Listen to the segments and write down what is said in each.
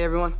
everyone.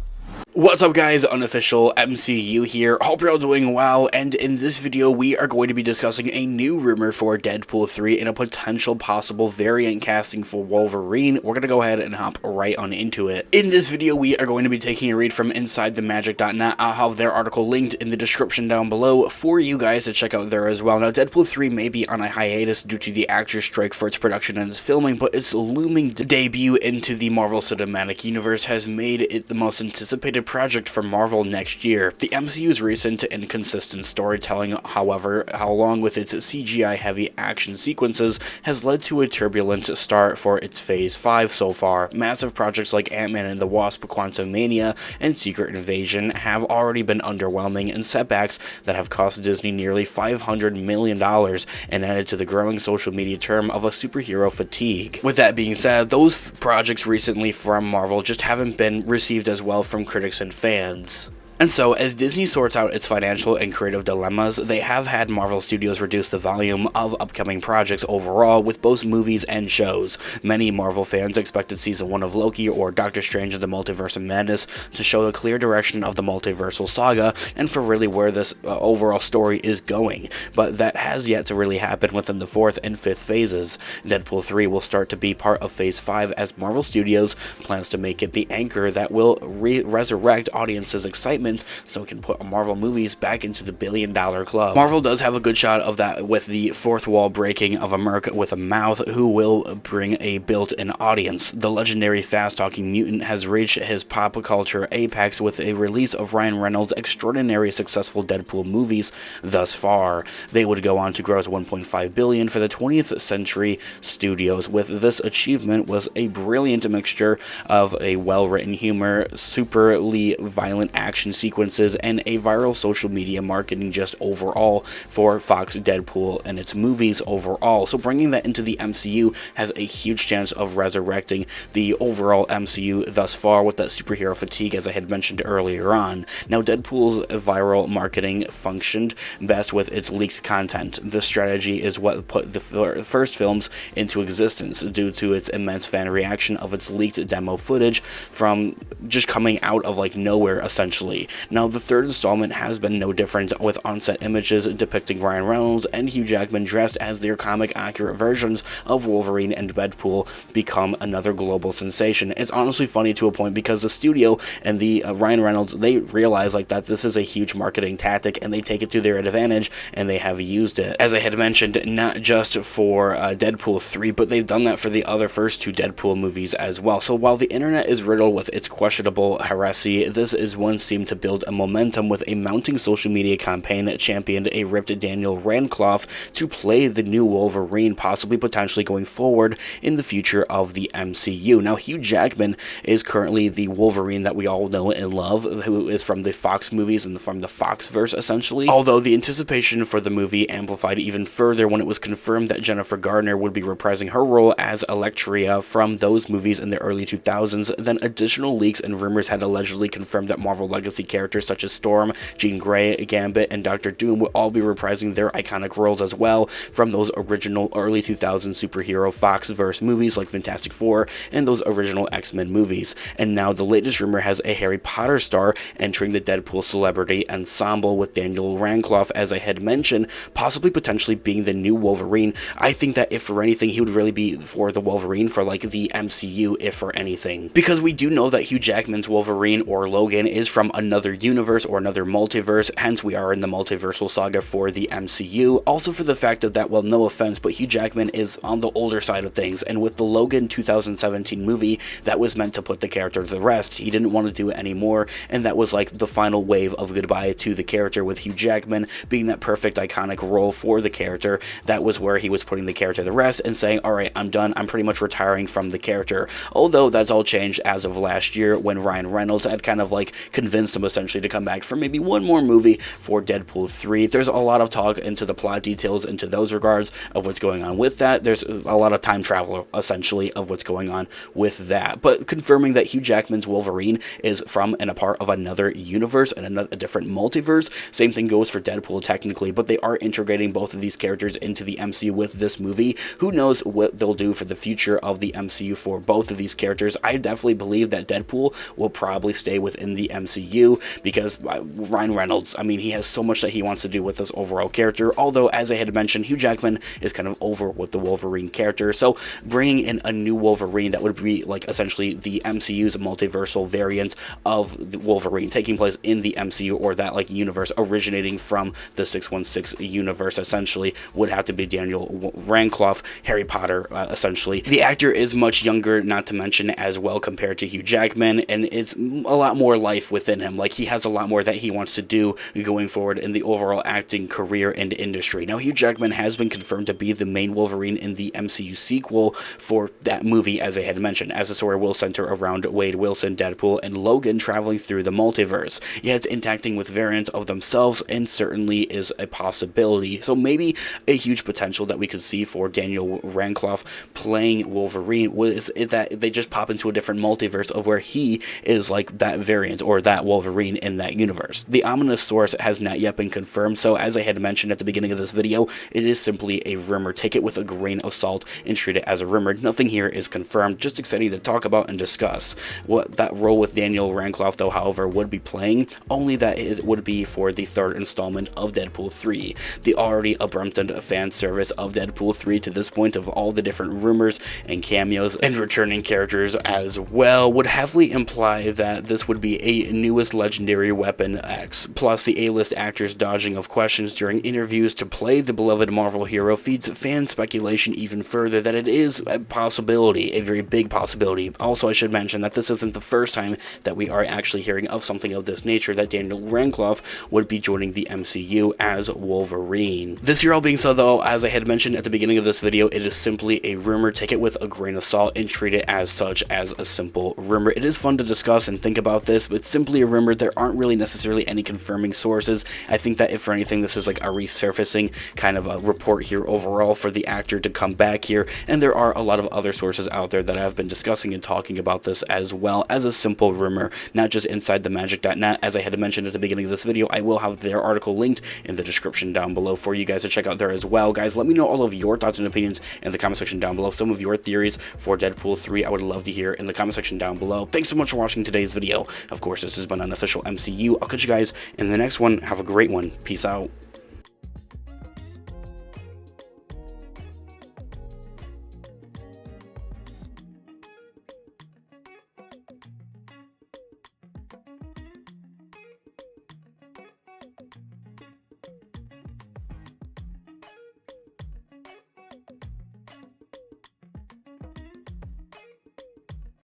What's up guys, Unofficial MCU here, hope you're all doing well, and in this video we are going to be discussing a new rumor for Deadpool 3 and a potential possible variant casting for Wolverine. We're going to go ahead and hop right on into it. In this video we are going to be taking a read from InsideTheMagic.net. I'll have their article linked in the description down below for you guys to check out there as well. Now Deadpool 3 may be on a hiatus due to the actors' strike for its production and its filming, but its looming debut into the Marvel Cinematic Universe has made it the most anticipated project for Marvel next year. The MCU's recent and inconsistent storytelling, however, along with its CGI-heavy action sequences, has led to a turbulent start for its Phase 5 so far. Massive projects like Ant-Man and the Wasp, Quantumania, and Secret Invasion have already been underwhelming and setbacks that have cost Disney nearly $500 million and added to the growing social media term of a superhero fatigue. With that being said, those projects recently from Marvel just haven't been received as well from critics and fans. And so, as Disney sorts out its financial and creative dilemmas, they have had Marvel Studios reduce the volume of upcoming projects overall with both movies and shows. Many Marvel fans expected Season 1 of Loki or Doctor Strange in the Multiverse of Madness to show a clear direction of the multiversal saga and for really where this overall story is going, but that has yet to really happen within the 4th and 5th phases. Deadpool 3 will start to be part of Phase 5 as Marvel Studios plans to make it the anchor that will resurrect audiences' excitement so it can put Marvel movies back into the billion-dollar club. Marvel does have a good shot of that with the fourth wall breaking of America with a Mouth, who will bring a built-in audience. The legendary fast-talking mutant has reached his pop culture apex with a release of Ryan Reynolds' extraordinary successful Deadpool movies thus far. They would go on to gross $1.5 billion for the 20th Century Studios. With this achievement was a brilliant mixture of a well-written humor, superly violent action sequences, and a viral social media marketing just overall for Fox Deadpool and its movies overall. So bringing that into the MCU has a huge chance of resurrecting the overall MCU thus far with that superhero fatigue, as I had mentioned earlier on. Now, Deadpool's viral marketing functioned best with its leaked content. This strategy is what put the first films into existence due to its immense fan reaction of its leaked demo footage from just coming out of like nowhere essentially. Now, the third installment has been no different, with on-set images depicting Ryan Reynolds and Hugh Jackman dressed as their comic-accurate versions of Wolverine and Deadpool become another global sensation. It's honestly funny to a point because the studio and the Ryan Reynolds, they realize like that this is a huge marketing tactic and they take it to their advantage and they have used it. As I had mentioned, not just for Deadpool 3, but they've done that for the other first two Deadpool movies as well. So while the internet is riddled with its questionable heresy, this is one seemed to build a momentum with a mounting social media campaign that championed a ripped Daniel Radcliffe to play the new Wolverine, possibly potentially going forward in the future of the MCU. Now, Hugh Jackman is currently the Wolverine that we all know and love, who is from the Fox movies and from the Foxverse essentially, although the anticipation for the movie amplified even further when it was confirmed that Jennifer Garner would be reprising her role as Electria from those movies in the early 2000s. Then additional leaks and rumors had allegedly confirmed that Marvel Legacy characters such as Storm, Jean Grey, Gambit, and Doctor Doom will all be reprising their iconic roles as well from those original early 2000s superhero Foxverse movies like Fantastic Four and those original X-Men movies. And now the latest rumor has a Harry Potter star entering the Deadpool celebrity ensemble with Daniel Radcliffe, as I had mentioned, possibly potentially being the new Wolverine. I think that if for anything, he would really be for the Wolverine for like the MCU, if for anything. Because we do know that Hugh Jackman's Wolverine or Logan is from another universe or another multiverse, hence we are in the multiversal saga for the MCU. Also for the fact that, well, no offense, but Hugh Jackman is on the older side of things, and with the Logan 2017 movie, that was meant to put the character to rest. He didn't want to do it anymore, and that was like the final wave of goodbye to the character, with Hugh Jackman being that perfect iconic role for the character. That was where he was putting the character to rest and saying, alright, I'm done, I'm pretty much retiring from the character. Although that's all changed as of last year when Ryan Reynolds had kind of like convinced him essentially to come back for maybe one more movie for Deadpool 3. There's a lot of talk into the plot details into those regards of what's going on with that. There's a lot of time travel, essentially, of what's going on with that. But confirming that Hugh Jackman's Wolverine is from and a part of another universe and a different multiverse. Same thing goes for Deadpool, technically, but they are integrating both of these characters into the MCU with this movie. Who knows what they'll do for the future of the MCU for both of these characters. I definitely believe that Deadpool will probably stay within the MCU because Ryan Reynolds, I mean, he has so much that he wants to do with this overall character, although, as I had mentioned, Hugh Jackman is kind of over with the Wolverine character, so bringing in a new Wolverine that would be, like, essentially the MCU's multiversal variant of the Wolverine, taking place in the MCU, or that, like, universe originating from the 616 universe, essentially, would have to be Daniel Radcliffe, Harry Potter, essentially. The actor is much younger, not to mention, as well, compared to Hugh Jackman, and it's a lot more life within him. Like, he has a lot more that he wants to do going forward in the overall acting career and industry. Now, Hugh Jackman has been confirmed to be the main Wolverine in the MCU sequel for that movie, as I had mentioned, as the story will center around Wade Wilson, Deadpool, and Logan traveling through the multiverse. Yet, interacting with variants of themselves, and certainly is a possibility. So maybe a huge potential that we could see for Daniel Radcliffe playing Wolverine was that they just pop into a different multiverse of where he is like that variant or that Wolverine in that universe. The ominous source has not yet been confirmed, so as I had mentioned at the beginning of this video, it is simply a rumor. Take it with a grain of salt and treat it as a rumor. Nothing here is confirmed, just exciting to talk about and discuss. What that role with Daniel Radcliffe, though, however, would be playing, only that it would be for the third installment of Deadpool 3. The already abundant fan service of Deadpool 3 to this point, of all the different rumors and cameos and returning characters as well, would heavily imply that this would be a newest legendary Weapon X. Plus, the A-list actors dodging of questions during interviews to play the beloved Marvel hero feeds fan speculation even further that it is a possibility, a very big possibility. Also, I should mention that this isn't the first time that we are actually hearing of something of this nature, that Daniel Radcliffe would be joining the MCU as Wolverine. This year all being said, though, as I had mentioned at the beginning of this video, it is simply a rumor. Take it with a grain of salt and treat it as such, as a simple rumor. It is fun to discuss and think about this, but it's simply a rumor. There aren't really necessarily any confirming sources. I think that if for anything, this is like a resurfacing kind of a report here overall for the actor to come back here, and there are a lot of other sources out there that have been discussing and talking about this as well, as a simple rumor, not just inside the magic.net. As I had mentioned at the beginning of this video, I will have their article linked in the description down below for you guys to check out there as well. Guys, let me know all of your thoughts and opinions in the comment section down below. Some of your theories for Deadpool 3 I would love to hear in the comment section down below. Thanks so much for watching today's video. Of course, this has been Unofficial MCU. I'll catch you guys in the next one. Have a great one. Peace out.